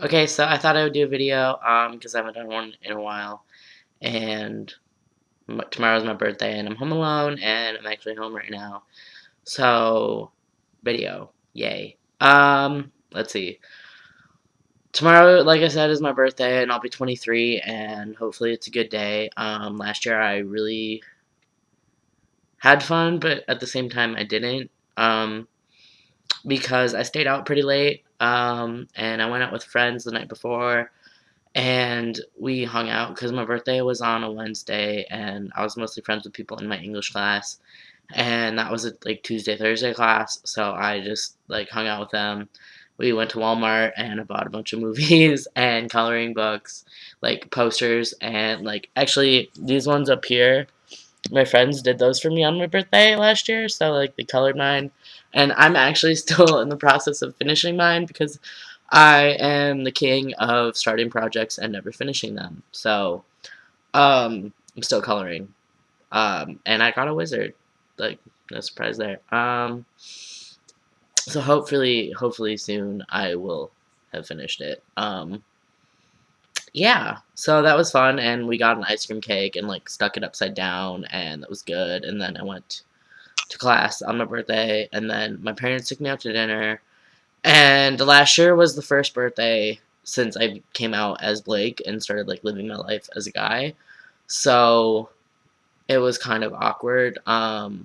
Okay, so I thought I would do a video, because I haven't done one in a while, and tomorrow's my birthday, and I'm home alone, and I'm actually home right now. So, video, yay. Let's see. Tomorrow, like I said, is my birthday, and I'll be 23, and hopefully it's a good day. Last year I really had fun, but at the same time I didn't, because I stayed out pretty late, and I went out with friends the night before, and we hung out because my birthday was on a Wednesday, and I was mostly friends with people in my English class, and that was a like Tuesday, Thursday class, so I just like hung out with them. We went to Walmart and I bought a bunch of movies and coloring books, like posters, and like actually these ones up here, my friends did those for me on my birthday last year, so like they colored mine, and I'm actually still in the process of finishing mine because I am the king of starting projects and never finishing them. So, I'm still coloring. And I got a wizard. Like, no surprise there. So hopefully soon I will have finished it. Yeah. So that was fun, and we got an ice cream cake and like stuck it upside down, and that was good. And then I went to class on my birthday, and then my parents took me out to dinner. And last year was the first birthday since I came out as Blake and started like living my life as a guy. So it was kind of awkward. All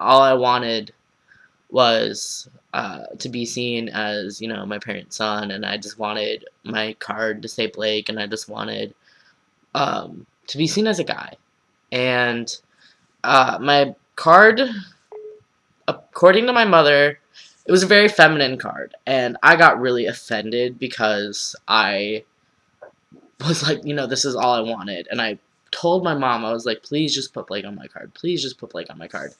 I wanted was to be seen as, my parents' son, and I just wanted my card to say Blake, and I just wanted to be seen as a guy. And my card, according to my mother, it was a very feminine card, and I got really offended because I was like, this is all I wanted, and I told my mom, I was like, please just put Blake on my card, please just put Blake on my card,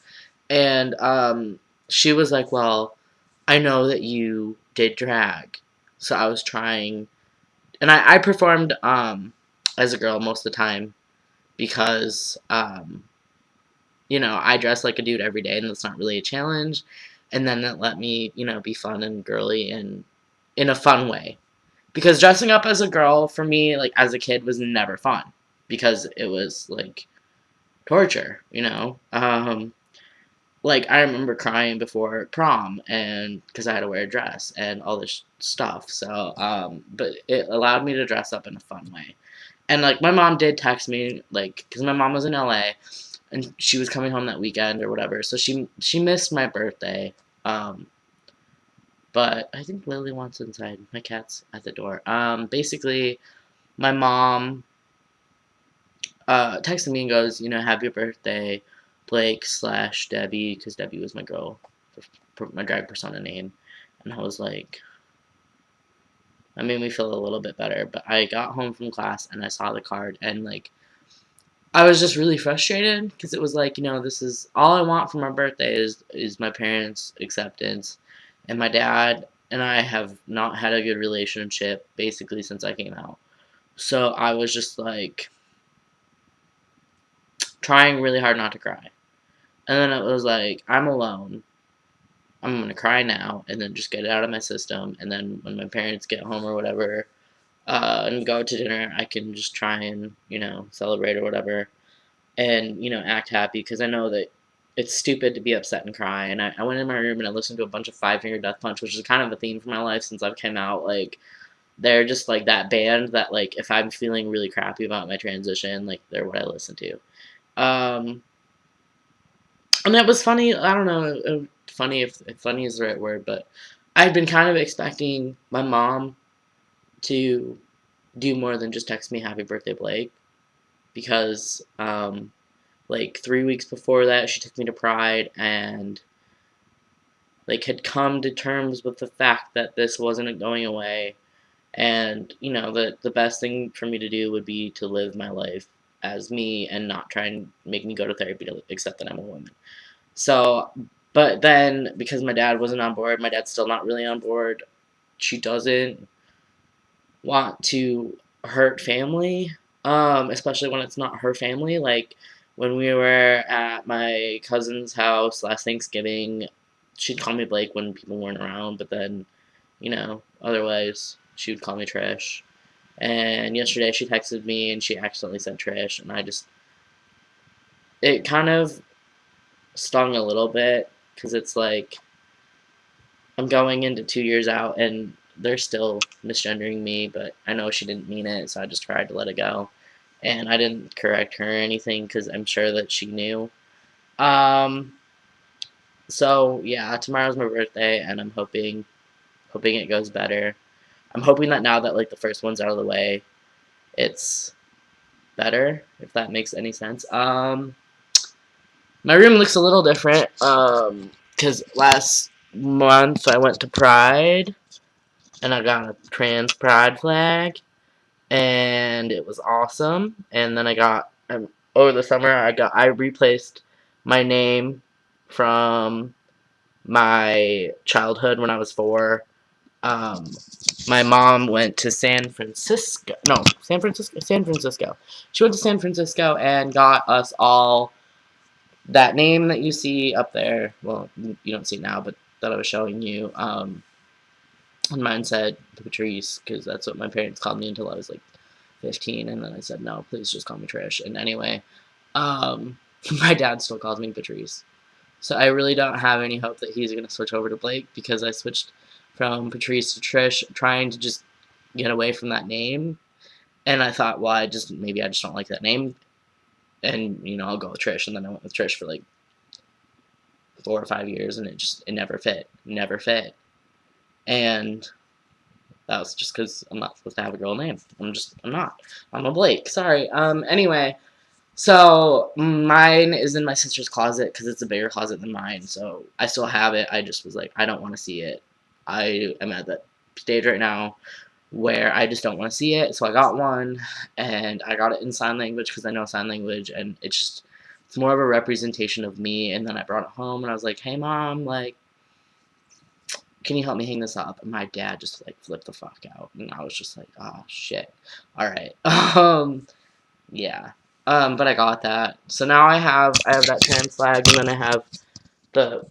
and she was like, well, I know that you did drag, so I was trying, and I performed as a girl most of the time because I dress like a dude every day, and that's not really a challenge. And then that let me, be fun and girly and in a fun way. Because dressing up as a girl for me, like as a kid, was never fun because it was like torture, like I remember crying before prom and because I had to wear a dress and all this stuff. So, but it allowed me to dress up in a fun way. And like my mom did text me, like, because my mom was in LA and she was coming home that weekend or whatever. So she missed my birthday. Um, but I think Lily wants inside. My cat's at the door. Basically, my mom texted me and goes, happy birthday, Blake slash Debbie, because Debbie was my girl, my drag persona name. And I was like, that made me feel a little bit better. But I got home from class and I saw the card, and like I was just really frustrated because it was like, this is all I want for my birthday is my parents' acceptance, and my dad and I have not had a good relationship basically since I came out. So I was just like trying really hard not to cry. And then it was like, I'm alone. I'm gonna cry now and then just get it out of my system, and then when my parents get home or whatever, and go out to dinner, I can just try and, celebrate or whatever, and act happy because I know that it's stupid to be upset and cry. And I went in my room and I listened to a bunch of Five Finger Death Punch, which is kind of a theme for my life since I've came out. Like they're just like that band that like if I'm feeling really crappy about my transition, like they're what I listen to. Um, and that was funny. I don't know funny if funny is the right word, but I'd been kind of expecting my mom to do more than just text me happy birthday Blake because like 3 weeks before that she took me to Pride and like had come to terms with the fact that this wasn't going away, and the best thing for me to do would be to live my life as me and not try and make me go to therapy to accept that I'm a woman. So but then because my dad wasn't on board, my dad's still not really on board. She doesn't want to hurt family, especially when it's not her family. Like when we were at my cousin's house last Thanksgiving, she'd call me Blake when people weren't around, but then, otherwise she would call me Trish. And yesterday she texted me and she accidentally said Trish, and it kind of stung a little bit because it's like I'm going into 2 years out and they're still misgendering me, but I know she didn't mean it, so I just tried to let it go. And I didn't correct her or anything because I'm sure that she knew. Um, so yeah, tomorrow's my birthday, and I'm hoping it goes better. I'm hoping that now that like the first one's out of the way, it's better, if that makes any sense. My room looks a little different, because last month I went to Pride, and I got a trans Pride flag, and it was awesome. And then over the summer, I replaced my name from my childhood when I was 4. Um, my mom went to San Francisco. No, San Francisco. San Francisco. She went to San Francisco and got us all that name that you see up there. Well, you don't see it now, but that I was showing you. And mine said Patrice because that's what my parents called me until I was like 15, and then I said no, please just call me Trish. And anyway, my dad still calls me Patrice. So I really don't have any hope that he's going to switch over to Blake because I switched from Patrice to Trish, trying to just get away from that name. And I thought, well, maybe I just don't like that name, and I'll go with Trish. And then I went with Trish for like 4 or 5 years, and it never fit. And that was just because I'm not supposed to have a girl name. I'm not. I'm a Blake. Sorry. Anyway. So, mine is in my sister's closet because it's a bigger closet than mine, so I still have it. I just was like, I don't want to see it. I am at that stage right now where I just don't want to see it, so I got one, and I got it in sign language because I know sign language, and it's more of a representation of me. And then I brought it home, and I was like, hey, Mom, like, can you help me hang this up? And my dad just, like, flipped the fuck out, and I was just like, oh, shit. Alright. Yeah. But I got that. So now I have that trans flag, and then I have the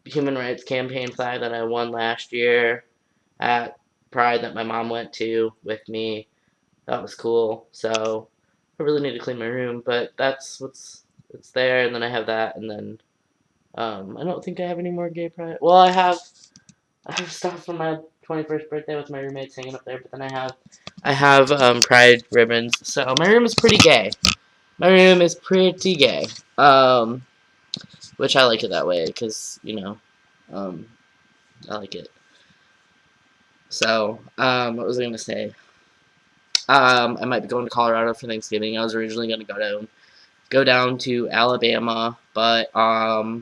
Human Rights Campaign flag that I won last year at Pride that my mom went to with me. That was cool. So I really need to clean my room, but that's it's there. And then I have that, and then I don't think I have any more gay pride. Well, I have stuff from my 21st birthday with my roommates hanging up there, but then I have pride ribbons. So my room is pretty gay. My room is pretty gay, which I like it that way because, I like it. So, what was I going to say? I might be going to Colorado for Thanksgiving. I was originally going to go down to Alabama, but, not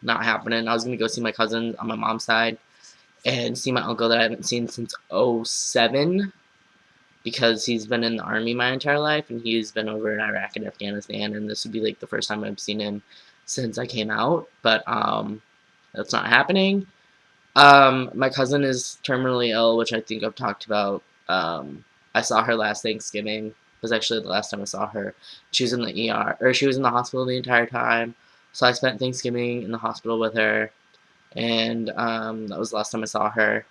happening. I was going to go see my cousin on my mom's side and see my uncle that I haven't seen since '07. Because he's been in the Army my entire life, and he's been over in Iraq and Afghanistan, and this would be like the first time I've seen him since I came out, but that's not happening. My cousin is terminally ill, which I think I've talked about. I saw her last Thanksgiving. It was actually the last time I saw her. She was in the ER, or she was in the hospital the entire time, so I spent Thanksgiving in the hospital with her, and that was the last time I saw her,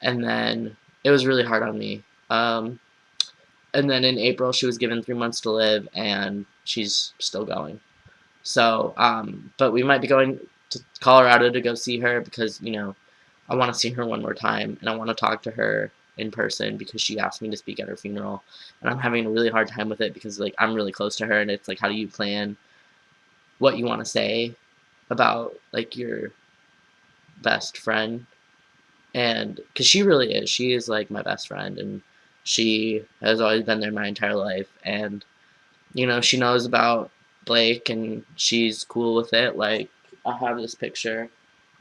and then it was really hard on me. And then in April, she was given 3 months to live, and she's still going. So, but we might be going to Colorado to go see her because, I want to see her one more time, and I want to talk to her in person because she asked me to speak at her funeral, and I'm having a really hard time with it because, like, I'm really close to her, and it's like, how do you plan what you want to say about, like, your best friend? And because she really is. She is, like, my best friend, and she has always been there my entire life, and, she knows about Blake, and she's cool with it. Like, I have this picture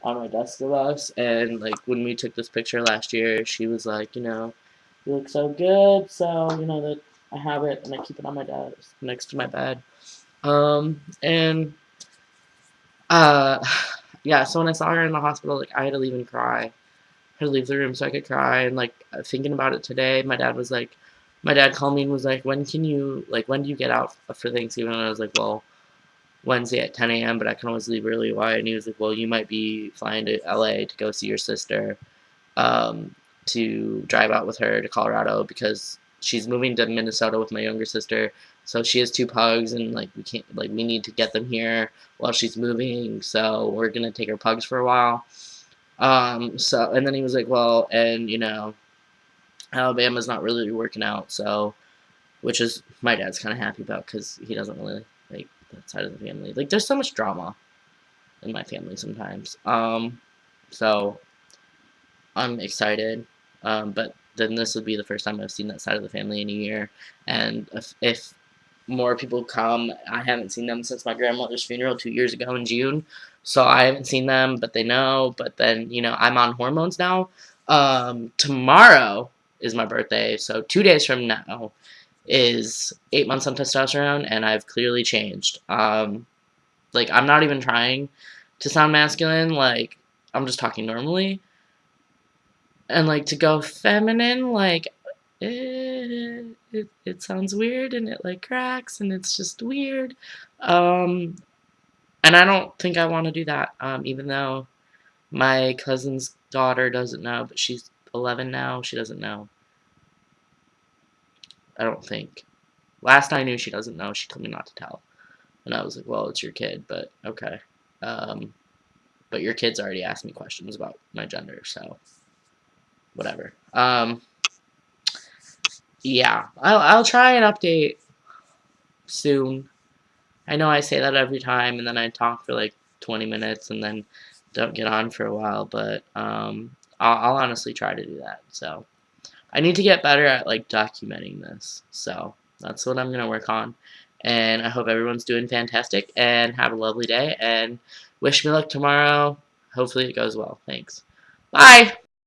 on my desk of us, and, like, when we took this picture last year, she was like, you look so good, so, that I have it, and I keep it on my desk next to my bed. And, yeah, so when I saw her in the hospital, like, I had to leave and cry. Had to leave the room so I could cry, and, like, thinking about it today, my dad called me and was like, when do you get out for Thanksgiving? And I was like, well, Wednesday at 10 a.m., but I can always leave early. Why? And he was like, well, you might be flying to LA to go see your sister. to drive out with her to Colorado because she's moving to Minnesota with my younger sister. So she has two pugs, and like we need to get them here while she's moving. So we're gonna take her pugs for a while. So and then he was like, well, and Alabama's not really working out, so which is my dad's kind of happy about because he doesn't really like that side of the family. Like there's so much drama in my family sometimes. So I'm excited. But then this would be the first time I've seen that side of the family in a year. And if more people come, I haven't seen them since my grandmother's funeral 2 years ago in June. So I haven't seen them, but they know. But then, I'm on hormones now. Tomorrow is my birthday. So 2 days from now is 8 months on testosterone, and I've clearly changed. Like, I'm not even trying to sound masculine. Like, I'm just talking normally. And like to go feminine, like it sounds weird and it like cracks and it's just weird. Um, and I don't think I want to do that. Even though my cousin's daughter doesn't know, but she's 11 now. She doesn't know. I don't think. Last I knew, she doesn't know. She told me not to tell, and I was like, "Well, it's your kid, but okay." Um, but your kid's already asked me questions about my gender, so whatever. Yeah, I'll try and update soon. I know I say that every time, and then I talk for like 20 minutes, and then don't get on for a while. But I'll honestly try to do that. So I need to get better at like documenting this. So that's what I'm gonna work on. And I hope everyone's doing fantastic and have a lovely day. And wish me luck tomorrow. Hopefully it goes well. Thanks. Bye.